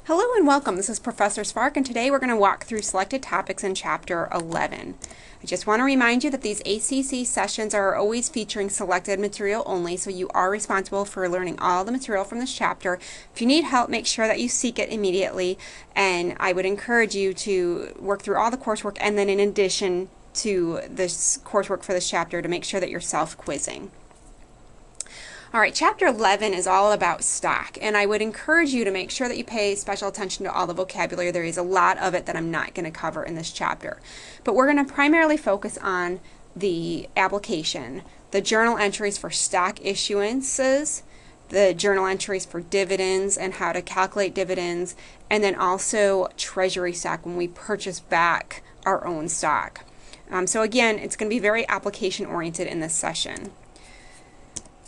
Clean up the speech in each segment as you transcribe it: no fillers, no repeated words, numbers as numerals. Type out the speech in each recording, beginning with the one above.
Hello and welcome. This is Professor Spark, and today we're going to walk through selected topics in Chapter 11. I just want to remind you that these ACC sessions are always featuring selected material only, so you are responsible for learning all the material from this chapter. If you need help, make sure that you seek it immediately, and I would encourage you to work through all the coursework and then in addition to this coursework for this chapter to make sure that you're self-quizzing. All right, Chapter 11 is all about stock, and I would encourage you to make sure that you pay special attention to all the vocabulary. There is a lot of it that I'm not going to cover in this chapter. But we're going to primarily focus on the application, the journal entries for stock issuances, the journal entries for dividends and how to calculate dividends, and then also Treasury Stock when we purchase back our own stock. So again, it's going to be very application oriented in this session.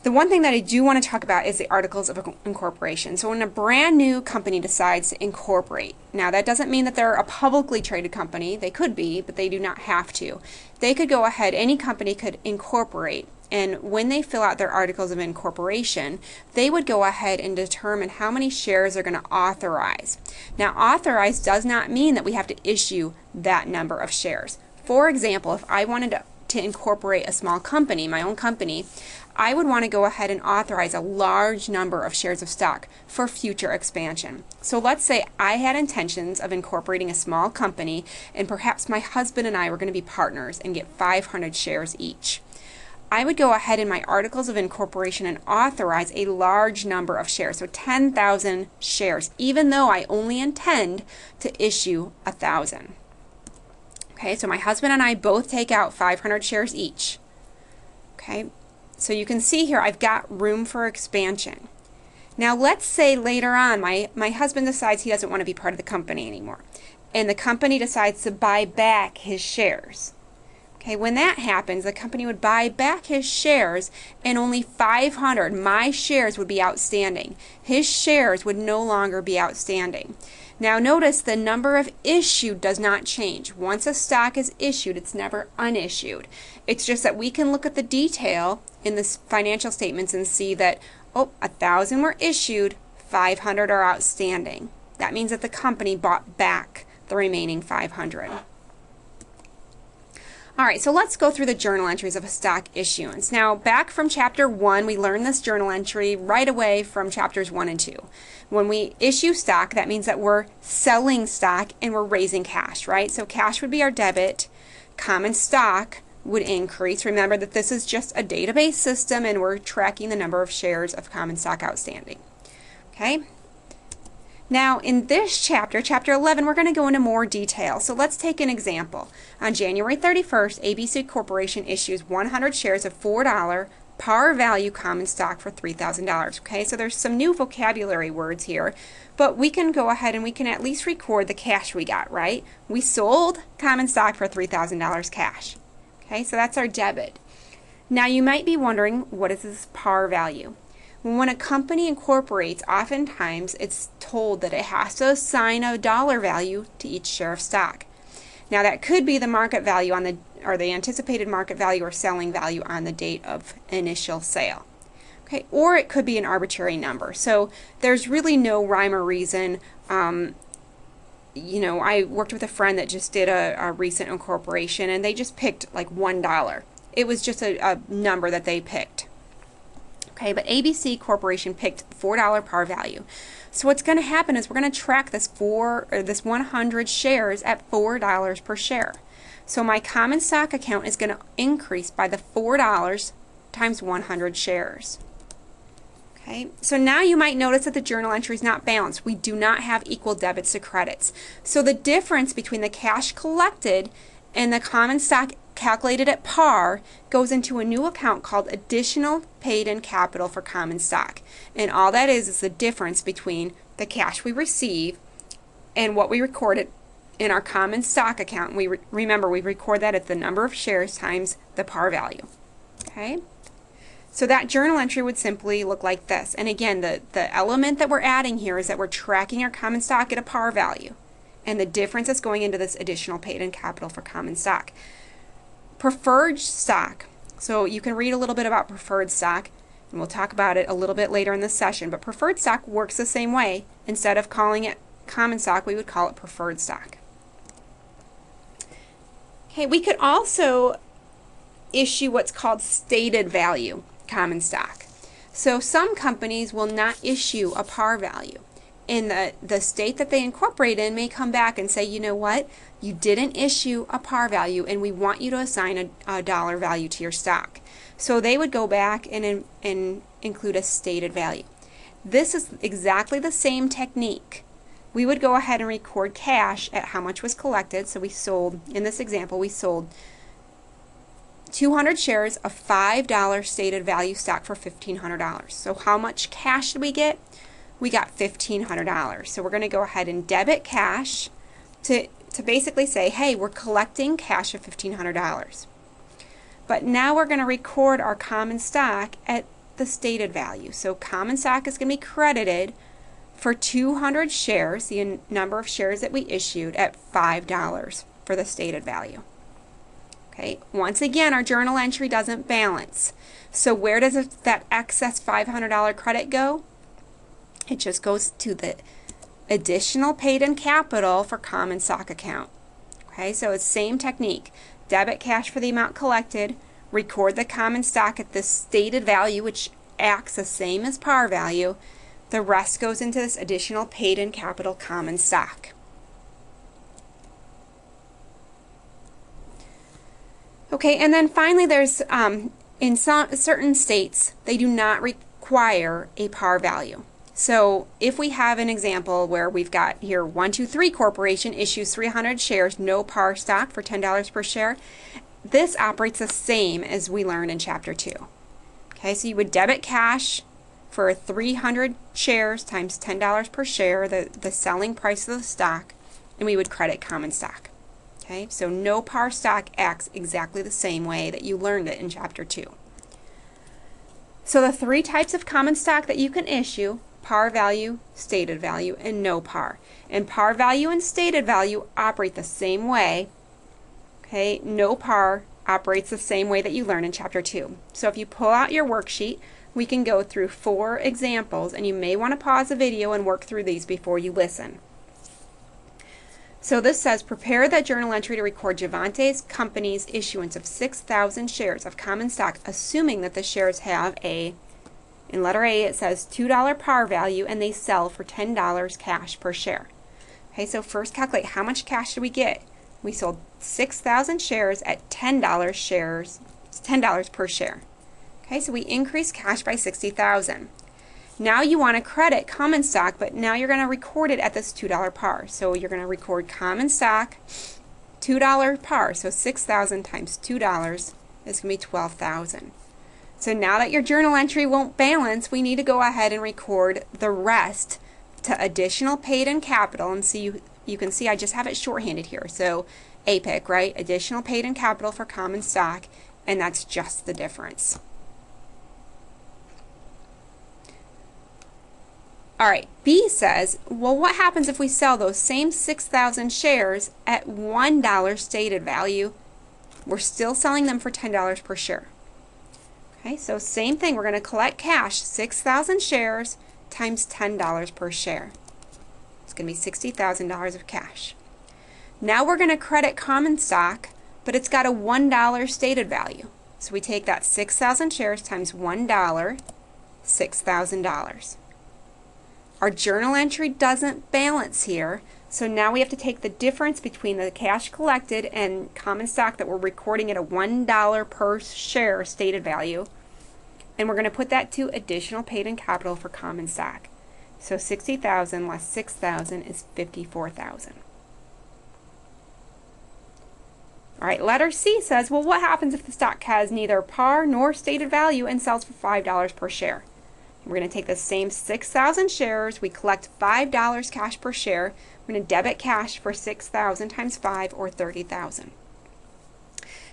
The one thing that I do want to talk about is the articles of incorporation. So when a brand new company decides to incorporate, now that doesn't mean that they're a publicly traded company. They could be, but they do not have to. They could go ahead, any company could incorporate, and when they fill out their articles of incorporation, they would go ahead and determine how many shares they're going to authorize. Now, authorize does not mean that we have to issue that number of shares. For example, if I wanted to incorporate a small company, my own company, I would want to go ahead and authorize a large number of shares of stock for future expansion. So let's say I had intentions of incorporating a small company, and perhaps my husband and I were going to be partners and get 500 shares each. I would go ahead in my articles of incorporation and authorize a large number of shares, so 10,000 shares, even though I only intend to issue 1,000. Okay, so my husband and I both take out 500 shares each. Okay. So you can see here I've got room for expansion. Now let's say later on my husband decides he doesn't want to be part of the company anymore, and the company decides to buy back his shares. Okay, when that happens, the company would buy back his shares and only 500, my shares, would be outstanding. His shares would no longer be outstanding. Now notice the number of issued does not change. Once a stock is issued, it's never unissued. It's just that we can look at the detail in the financial statements and see that, oh, 1,000 were issued, 500 are outstanding. That means that the company bought back the remaining 500. All right, so let's go through the journal entries of a stock issuance. Now, back from Chapter 1, we learned this journal entry right away from Chapters 1 and 2. When we issue stock, that means that we're selling stock and we're raising cash, right? So cash would be our debit, common stock would increase. Remember that this is just a database system and we're tracking the number of shares of common stock outstanding. Okay? Now, in this chapter, Chapter 11, we're going to go into more detail. So let's take an example. On January 31st, ABC Corporation issues 100 shares of $4 par value common stock for $3,000. Okay, so there's some new vocabulary words here, but we can go ahead and we can at least record the cash we got, right? We sold common stock for $3,000 cash. Okay, so that's our debit. Now, you might be wondering, what is this par value? When a company incorporates, oftentimes it's told that it has to assign a dollar value to each share of stock. Now that could be the market value on the anticipated market value or selling value on the date of initial sale. Okay, or it could be an arbitrary number. So there's really no rhyme or reason. You know, I worked with a friend that just did a recent incorporation, and they just picked like $1. It was just a number that they picked. Okay, but ABC Corporation picked $4 par value. So what's going to happen is we're going to track this 100 shares at $4 per share. So my common stock account is going to increase by the $4 times 100 shares. Okay, so now you might notice that the journal entry is not balanced. We do not have equal debits to credits. So the difference between the cash collected and the common stock calculated at par goes into a new account called additional paid-in capital for common stock. And all that is the difference between the cash we receive and what we recorded in our common stock account. Remember, we record that at the number of shares times the par value. Okay? So that journal entry would simply look like this. And again, the element that we're adding here is that we're tracking our common stock at a par value. And the difference is going into this additional paid-in capital for common stock. Preferred stock. So you can read a little bit about preferred stock, and we'll talk about it a little bit later in this session. But preferred stock works the same way. Instead of calling it common stock, we would call it preferred stock. Okay, we could also issue what's called stated value common stock. So some companies will not issue a par value. And the state that they incorporate in may come back and say, you know what, you didn't issue a par value and we want you to assign a dollar value to your stock. So they would go back and include a stated value. This is exactly the same technique. We would go ahead and record cash at how much was collected. So we sold, in this example, we sold 200 shares of $5 stated value stock for $1,500. So how much cash did we get? We got $1,500. So we're going to go ahead and debit cash to basically say, hey, we're collecting cash of $1,500. But now we're going to record our common stock at the stated value. So common stock is going to be credited for 200 shares, the number of shares that we issued, at $5 for the stated value. Okay, once again, our journal entry doesn't balance. So where does that excess $500 credit go? It just goes to the additional paid in capital for common stock account. Okay, so it's same technique. Debit cash for the amount collected, record the common stock at the stated value, which acts the same as par value. The rest goes into this additional paid in capital common stock. Okay, and then finally there's, in certain states, they do not require a par value. So if we have an example where we've got here 123 Corporation issues 300 shares, no par stock for $10 per share, this operates the same as we learned in Chapter 2. Okay, so you would debit cash for 300 shares times $10 per share, the selling price of the stock, and we would credit common stock. Okay, so no par stock acts exactly the same way that you learned it in Chapter 2. So the three types of common stock that you can issue: par value, stated value, and no par. And par value and stated value operate the same way. Okay, no par operates the same way that you learned in Chapter 2. So if you pull out your worksheet, we can go through 4 examples, and you may want to pause the video and work through these before you listen. So this says, prepare the journal entry to record Javante's company's issuance of 6,000 shares of common stock, assuming that the shares have in letter A it says $2 par value and they sell for $10 cash per share. Okay, so first calculate how much cash did we get. We sold 6,000 shares at $10 per share. Okay, so we increased cash by 60,000. Now you want to credit common stock, but now you're going to record it at this $2 par. So you're going to record common stock, $2 par. So 6,000 times $2 is going to be 12,000. So now that your journal entry won't balance, we need to go ahead and record the rest to additional paid in capital. And see, you can see I just have it shorthanded here. So APIC, right? Additional paid in capital for common stock, and that's just the difference. All right, B says, well, what happens if we sell those same 6,000 shares at $1 stated value? We're still selling them for $10 per share. Okay, so same thing. We're going to collect cash, 6,000 shares times $10 per share. It's going to be $60,000 of cash. Now we're going to credit common stock, but it's got a $1 stated value. So we take that 6,000 shares times $1, $6,000. Our journal entry doesn't balance here, so now we have to take the difference between the cash collected and common stock that we're recording at a $1 per share stated value, and we're going to put that to additional paid in capital for common stock. So 60,000 less 6,000 is 54,000. All right, letter C says, well, what happens if the stock has neither par nor stated value and sells for $5 per share? We're going to take the same 6,000 shares, we collect $5 cash per share, we're going to debit cash for 6,000 times 5, or 30,000.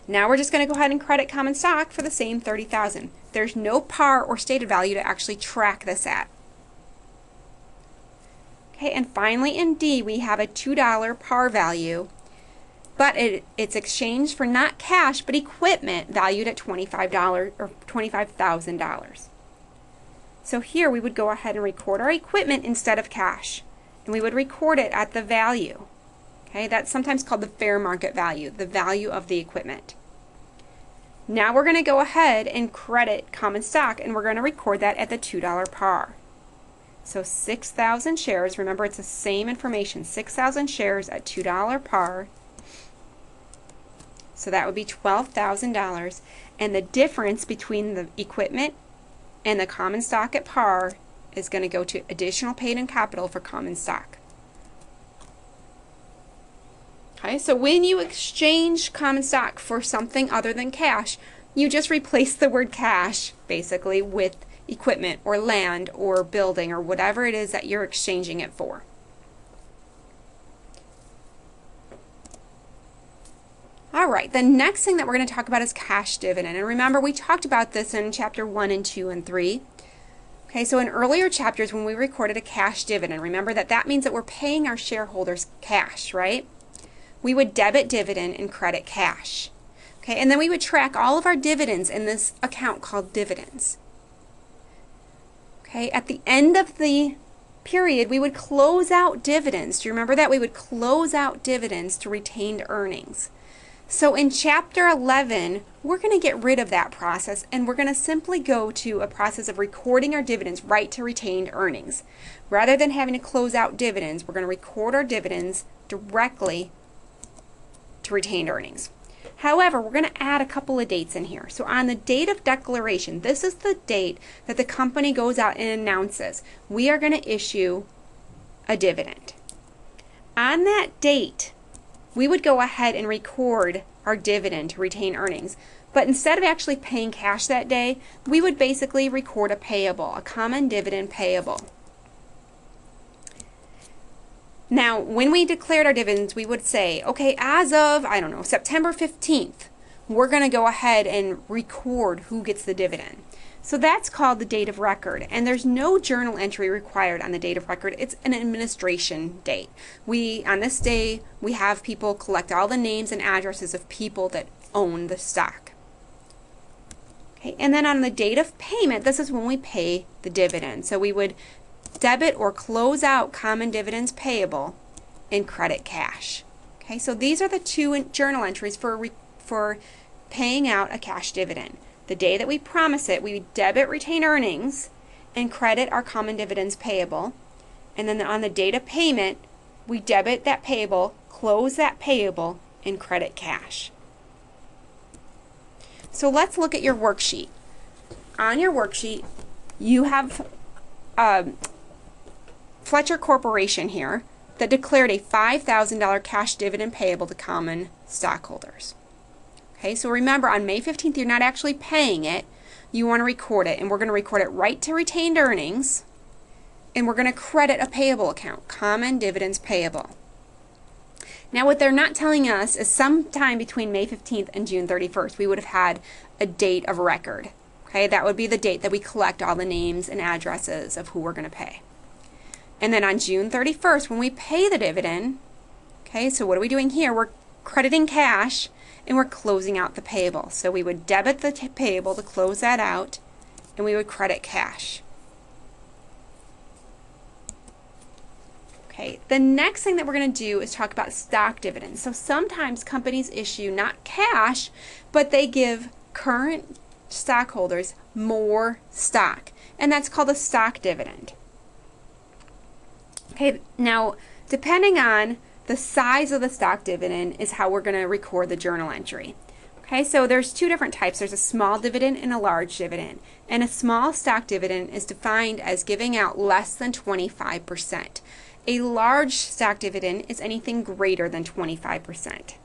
Now we're just going to go ahead and credit common stock for the same 30,000. There's no par or stated value to actually track this at. Okay, and finally in D we have a $2 par value, but it's exchanged for not cash but equipment valued at $25 or $25,000. So here we would go ahead and record our equipment instead of cash. and we would record it at the value. Okay, that's sometimes called the fair market value, the value of the equipment. Now we're going to go ahead and credit common stock, and we're going to record that at the $2 par. So 6,000 shares, remember it's the same information, 6,000 shares at $2 par. So that would be $12,000, and the difference between the equipment and the common stock at par is going to go to additional paid-in capital for common stock. Okay, so when you exchange common stock for something other than cash, you just replace the word cash basically with equipment or land or building or whatever it is that you're exchanging it for. All right, the next thing that we're going to talk about is cash dividend. And remember, we talked about this in chapter 1 and 2 and 3. Okay, so in earlier chapters when we recorded a cash dividend, remember that means that we're paying our shareholders cash, right? We would debit dividend and credit cash. Okay, and then we would track all of our dividends in this account called dividends. Okay, at the end of the period, we would close out dividends. Do you remember that? We would close out dividends to retained earnings. So in chapter 11, we're going to get rid of that process, and we're going to simply go to a process of recording our dividends right to retained earnings. Rather than having to close out dividends, we're going to record our dividends directly to retained earnings. However, we're going to add a couple of dates in here. So on the date of declaration, this is the date that the company goes out and announces we are going to issue a dividend. On that date, we would go ahead and record our dividend to retain earnings. But instead of actually paying cash that day, we would basically record a payable, a common dividend payable. Now, when we declared our dividends, we would say, okay, as of, I don't know, September 15th, we're going to go ahead and record who gets the dividend. So that's called the date of record, and there's no journal entry required on the date of record. It's an administration date. On this day, we have people collect all the names and addresses of people that own the stock. Okay, and then on the date of payment, this is when we pay the dividend. So we would debit or close out common dividends payable and credit cash. Okay, so these are the two journal entries for paying out a cash dividend. The day that we promise it, we debit retained earnings and credit our common dividends payable. And then on the date of payment, we debit that payable, close that payable, and credit cash. So let's look at your worksheet. On your worksheet, you have Fletcher Corporation here that declared a $5,000 cash dividend payable to common stockholders. Okay, so remember, on May 15th, you're not actually paying it. You want to record it, and we're going to record it right to retained earnings, and we're going to credit a payable account, common dividends payable. Now, what they're not telling us is sometime between May 15th and June 31st, we would have had a date of record. Okay, that would be the date that we collect all the names and addresses of who we're going to pay. And then on June 31st, when we pay the dividend, okay, so what are we doing here? We're crediting cash, and we're closing out the payable. So we would debit the payable to close that out, and we would credit cash. Okay, the next thing that we're going to do is talk about stock dividends. So sometimes companies issue not cash, but they give current stockholders more stock, and that's called a stock dividend. Okay, now depending on the size of the stock dividend is how we're going to record the journal entry. Okay, so there's two different types. There's a small dividend and a large dividend. And a small stock dividend is defined as giving out less than 25%. A large stock dividend is anything greater than 25%.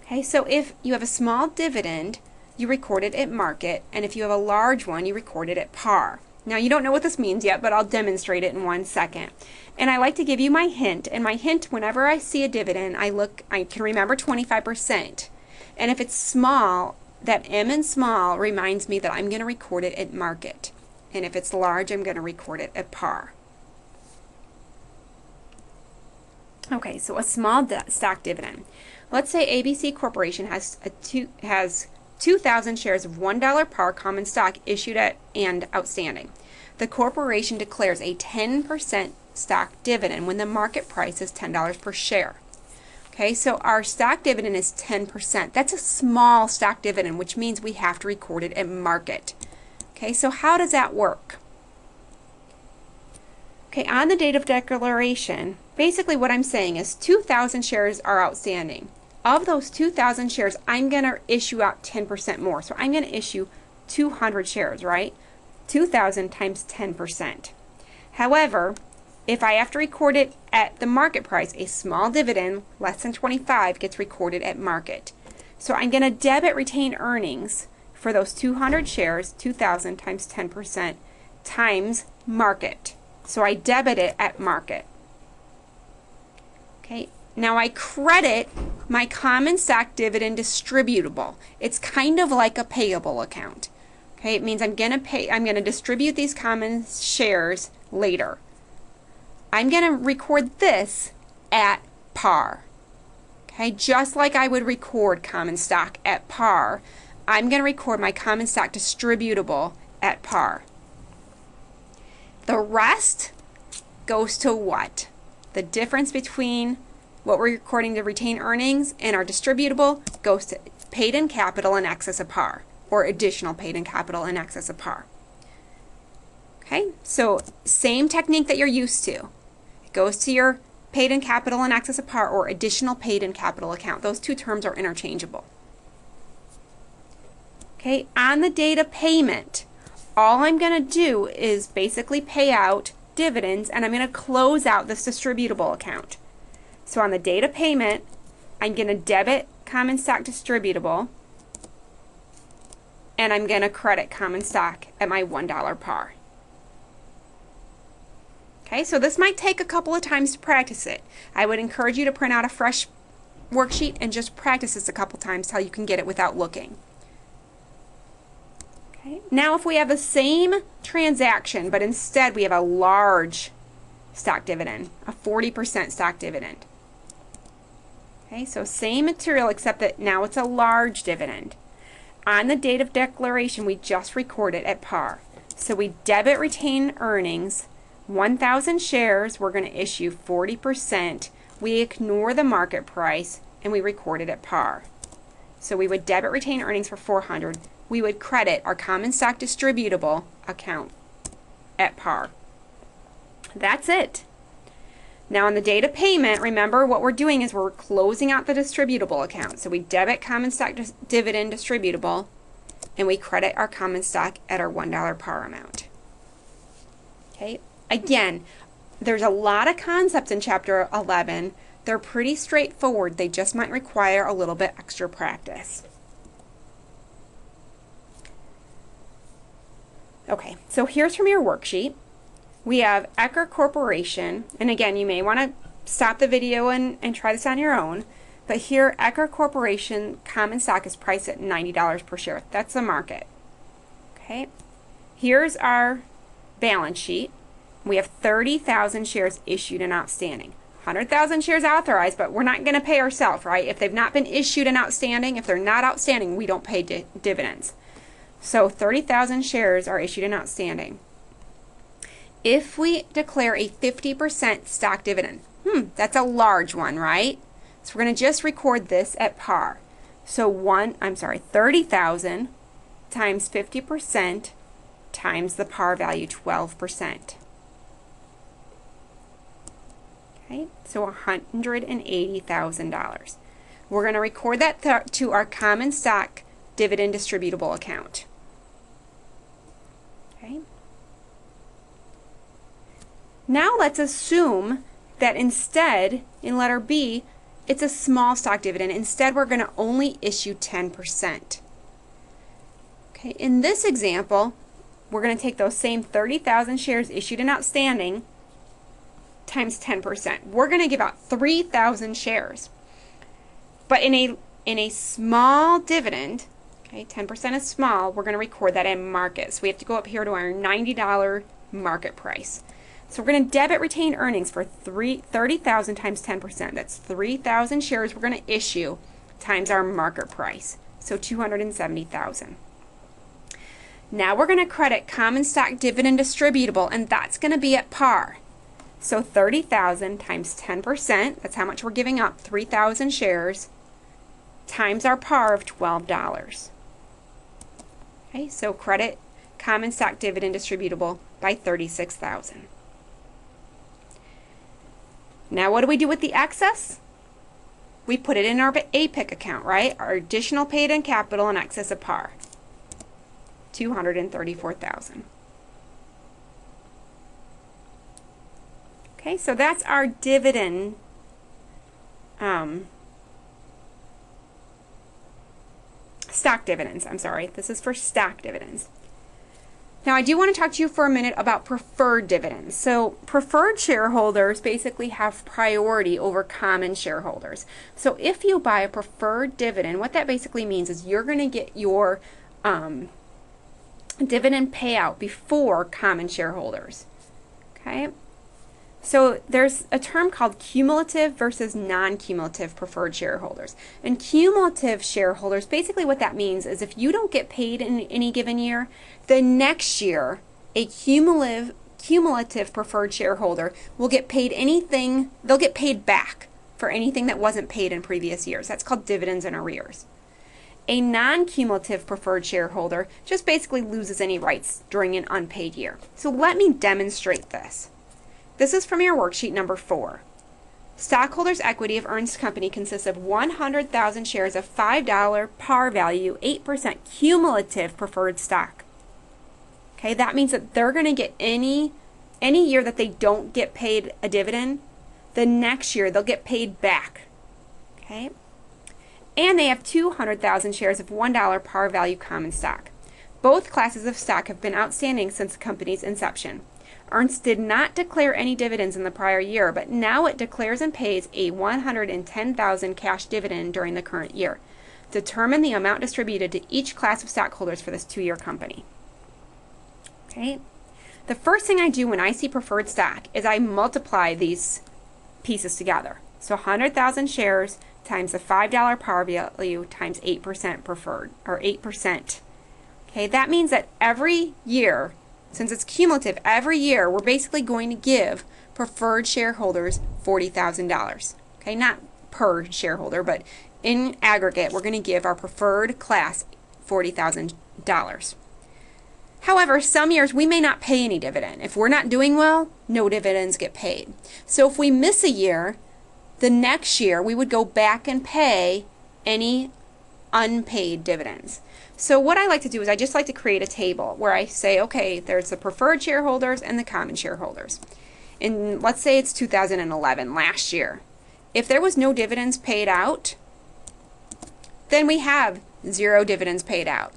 Okay, so if you have a small dividend, you record it at market, and if you have a large one, you record it at par. Now, you don't know what this means yet, but I'll demonstrate it in 1 second. And I like to give you my hint. And my hint, whenever I see a dividend, I can remember 25%. And if it's small, that M in small reminds me that I'm going to record it at market. And if it's large, I'm going to record it at par. Okay, so a small stock dividend. Let's say ABC Corporation has 2,000 shares of $1 par common stock issued and outstanding. The corporation declares a 10% stock dividend when the market price is $10 per share. Okay, so our stock dividend is 10%. That's a small stock dividend, which means we have to record it at market. Okay, so how does that work? Okay, on the date of declaration, basically what I'm saying is 2,000 shares are outstanding. Of those 2,000 shares, I'm going to issue out 10% more. So I'm going to issue 200 shares, right? 2,000 times 10%. However, if I have to record it at the market price, a small dividend, less than 25, gets recorded at market. So I'm going to debit retained earnings for those 200 shares, 2,000 times 10%, times market. So I debit it at market. Okay, now I credit my common stock dividend distributable. It's kind of like a payable account. Okay, it means I'm going to distribute these common shares later. I'm going to record this at par. Okay, just like I would record common stock at par, I'm going to record my common stock distributable at par. The rest goes to what? The difference between what we're recording to retain earnings and our distributable goes to paid in capital in excess of par, or additional paid in capital in excess of par. Okay, so same technique that you're used to. It goes to your paid in capital in excess of par or additional paid in capital account. Those two terms are interchangeable. Okay, on the date of payment, all I'm going to do is basically pay out dividends, and I'm going to close out this distributable account. So on the date of payment, I'm going to debit common stock distributable, and I'm going to credit common stock at my $1 par. Okay, so this might take a couple of times to practice it. I would encourage you to print out a fresh worksheet and just practice this a couple times till you can get it without looking. Okay, now if we have the same transaction, but instead we have a large stock dividend, a 40% stock dividend. Okay, so same material except that now it's a large dividend. On the date of declaration, we just record it at par. So we debit retained earnings, 1,000 shares, we're going to issue 40%. We ignore the market price and we record it at par. So we would debit retained earnings for 400. We would credit our common stock distributable account at par. That's it. Now on the date of payment, remember what we're doing is we're closing out the distributable account. So we debit common stock dividend distributable and we credit our common stock at our $1 par amount. Okay, again, there's a lot of concepts in Chapter 11. They're pretty straightforward. They just might require a little bit extra practice. Okay, so here's from your worksheet. We have Corporation, and again, you may want to stop the video and try this on your own, but here Corporation common stock is priced at $90 per share. That's the market. Okay, here's our balance sheet. We have 30,000 shares issued and outstanding. 100,000 shares authorized, but we're not going to pay ourselves, right? If they've not been issued and outstanding, if they're not outstanding, we don't pay dividends. So 30,000 shares are issued and outstanding. If we declare a 50% stock dividend, that's a large one, right? So we're going to just record this at par. So 30,000 times 50% times the par value, 12%. Okay, so $180,000. We're going to record that to our common stock dividend distributable account. Okay. Now let's assume that instead, in letter B, it's a small stock dividend. Instead, we're going to only issue 10%. Okay, in this example, we're going to take those same 30,000 shares issued and outstanding times 10%. We're going to give out 3,000 shares. But in a small dividend, okay, 10% is small, we're going to record that at market. So we have to go up here to our $90 market price. So we're going to debit retained earnings for 30,000 times 10%. That's 3,000 shares we're going to issue times our market price. So 270,000. Now we're going to credit common stock dividend distributable, and that's going to be at par. So 30,000 times 10%, that's how much we're giving up, 3,000 shares, times our par of $12. Okay, so credit common stock dividend distributable by 36,000. Now what do we do with the excess? We put it in our APIC account, right? Our additional paid-in capital in excess of par, 234,000. Okay, so that's our dividend stock dividends. I'm sorry, this is for stock dividends. Now I do want to talk to you for a minute about preferred dividends. So preferred shareholders basically have priority over common shareholders. So if you buy a preferred dividend, what that basically means is you're going to get your dividend payout before common shareholders. Okay? So there's a term called cumulative versus non-cumulative preferred shareholders. And cumulative shareholders, basically what that means is if you don't get paid in any given year, the next year a cumulative preferred shareholder will get paid anything, they'll get paid back for anything that wasn't paid in previous years. That's called dividends in arrears. A non-cumulative preferred shareholder just basically loses any rights during an unpaid year. So let me demonstrate this. This is from your worksheet number 4. Stockholders' equity of Ernst Company consists of 100,000 shares of $5 par value, 8% cumulative preferred stock. Okay, that means that they're going to get any year that they don't get paid a dividend, the next year they'll get paid back. Okay? And they have 200,000 shares of $1 par value common stock. Both classes of stock have been outstanding since the company's inception. Ernst did not declare any dividends in the prior year, but now it declares and pays a $110,000 cash dividend during the current year. Determine the amount distributed to each class of stockholders for this 2-year company. Okay? The first thing I do when I see preferred stock is I multiply these pieces together. So 100,000 shares times the $5 par value times 8% preferred, or 8%. Okay, that means that every year, since it's cumulative, every year we're basically going to give preferred shareholders $40,000. Okay, not per shareholder, but in aggregate, we're going to give our preferred class $40,000. However, some years we may not pay any dividend. If we're not doing well, no dividends get paid. So if we miss a year, the next year we would go back and pay any unpaid dividends. So what I like to do is I just like to create a table where I say, okay, there's the preferred shareholders and the common shareholders. And let's say it's 2011, last year. If there was no dividends paid out, then we have 0 dividends paid out.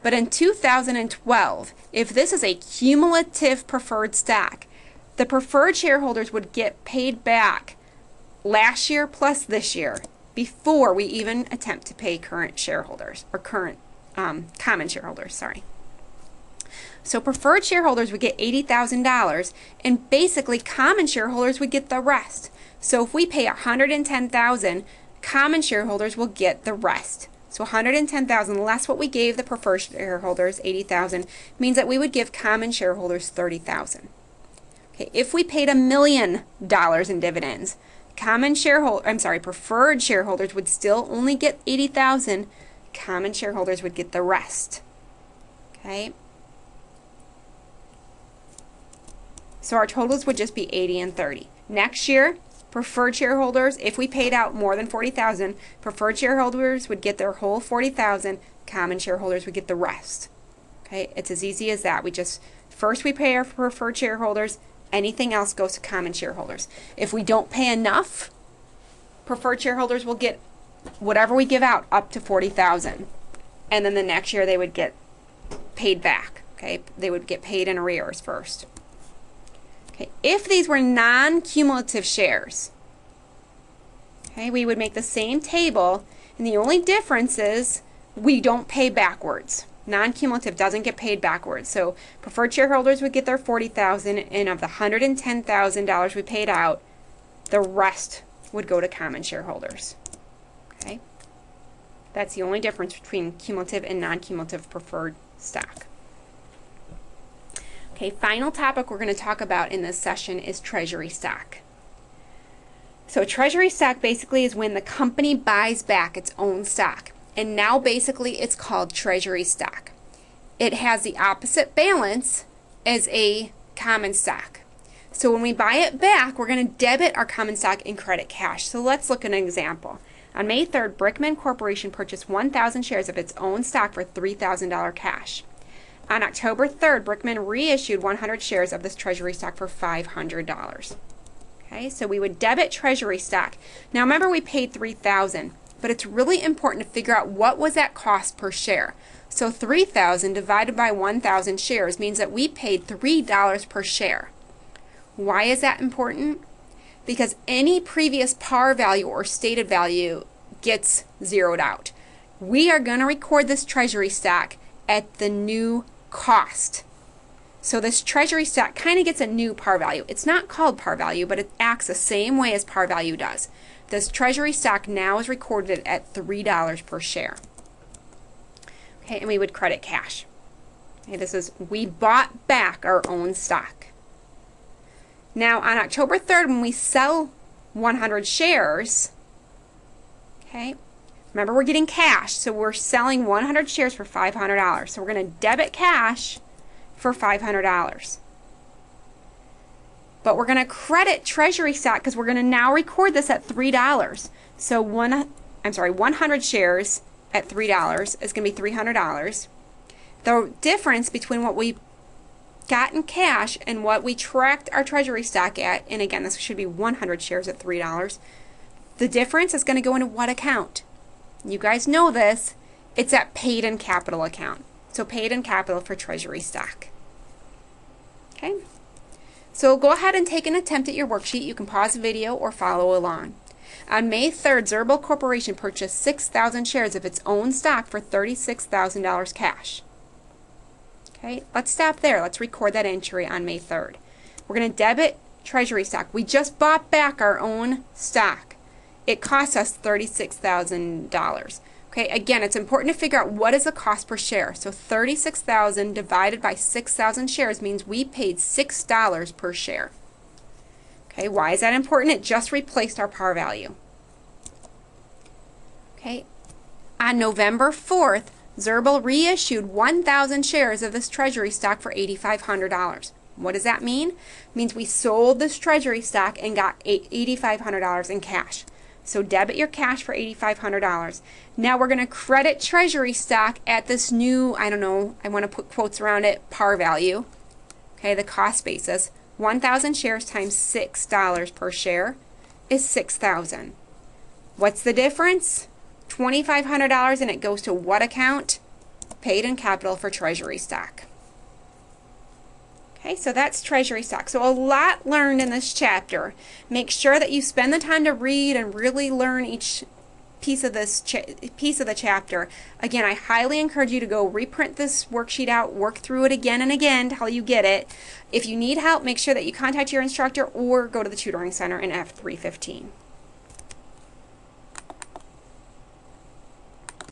But in 2012, if this is a cumulative preferred stock, the preferred shareholders would get paid back last year plus this year before we even attempt to pay current shareholders, or current common shareholders, sorry. So preferred shareholders would get $80,000, and basically common shareholders would get the rest. So if we pay $110,000, common shareholders will get the rest. So $110,000 less what we gave the preferred shareholders, $80,000, means that we would give common shareholders $30,000. Okay, if we paid $1 million in dividends, preferred shareholders would still only get $80,000. Common shareholders would get the rest. Okay? So our totals would just be 80 and 30. Next year, preferred shareholders, if we paid out more than $40,000, preferred shareholders would get their whole $40,000, common shareholders would get the rest. Okay? It's as easy as that. First we pay our preferred shareholders, anything else goes to common shareholders. If we don't pay enough, preferred shareholders will get whatever we give out up to $40,000, and then the next year they would get paid back. Okay, they would get paid in arrears first. Okay, if these were non-cumulative shares, okay, we would make the same table, and the only difference is we don't pay backwards. Non-cumulative doesn't get paid backwards. So preferred shareholders would get their $40,000, and of the $110,000 we paid out, the rest would go to common shareholders. Okay? That's the only difference between cumulative and non-cumulative preferred stock. Okay, Okay, final topic we're going to talk about in this session is Treasury Stock. So Treasury Stock basically is when the company buys back its own stock. And now basically it's called Treasury Stock. It has the opposite balance as a common stock. So when we buy it back, we're going to debit our common stock and credit cash. So let's look at an example. On May 3rd, Incorporation purchased 1,000 shares of its own stock for $3,000 cash. On October 3rd, Brickman reissued 100 shares of this Treasury stock for $500. Okay, so we would debit Treasury stock. Now remember we paid $3,000, but it's really important to figure out what was that cost per share. So $3,000 divided by 1,000 shares means that we paid $3 per share. Why is that important? Because any previous par value or stated value gets zeroed out. We are going to record this Treasury stock at the new cost. So this Treasury stock kind of gets a new par value. It's not called par value, but it acts the same way as par value does. This Treasury stock now is recorded at $3 per share. Okay, and we would credit cash. Okay, this is, we bought back our own stock. Now on October 3rd, when we sell 100 shares, okay, remember we're getting cash, so we're selling 100 shares for $500. So we're going to debit cash for $500. But we're going to credit Treasury stock because we're going to now record this at $3. So 100 shares at $3 is going to be $300. The difference between what we got in cash and what we tracked our Treasury stock at, and again this should be 100 shares at $3, the difference is going to go into what account? You guys know this, it's at paid in capital account. So paid in capital for Treasury stock. Okay, so go ahead and take an attempt at your worksheet. You can pause the video or follow along. On May 3rd, Incorporation purchased 6,000 shares of its own stock for $36,000 cash. Okay, let's stop there. Let's record that entry on May 3rd. We're going to debit Treasury stock. We just bought back our own stock. It cost us $36,000. Okay, again, it's important to figure out what is the cost per share. So $36,000 divided by 6,000 shares means we paid $6 per share. Okay, why is that important? It just replaced our par value. Okay, on November 4th, Zerbal reissued 1,000 shares of this Treasury stock for $8,500. What does that mean? It means we sold this Treasury stock and got $8,500 in cash. So debit your cash for $8,500. Now we're going to credit Treasury stock at this new, I don't know, I want to put quotes around it, par value. Okay, the cost basis. 1,000 shares times $6 per share is $6,000. What's the difference? $2,500, and it goes to what account? Paid in capital for Treasury stock. Okay, so that's Treasury stock. So a lot learned in this chapter. Make sure that you spend the time to read and really learn each piece of this piece of the chapter. Again, I highly encourage you to go reprint this worksheet out, work through it again and again till you get it. If you need help, make sure that you contact your instructor or go to the tutoring center in F315.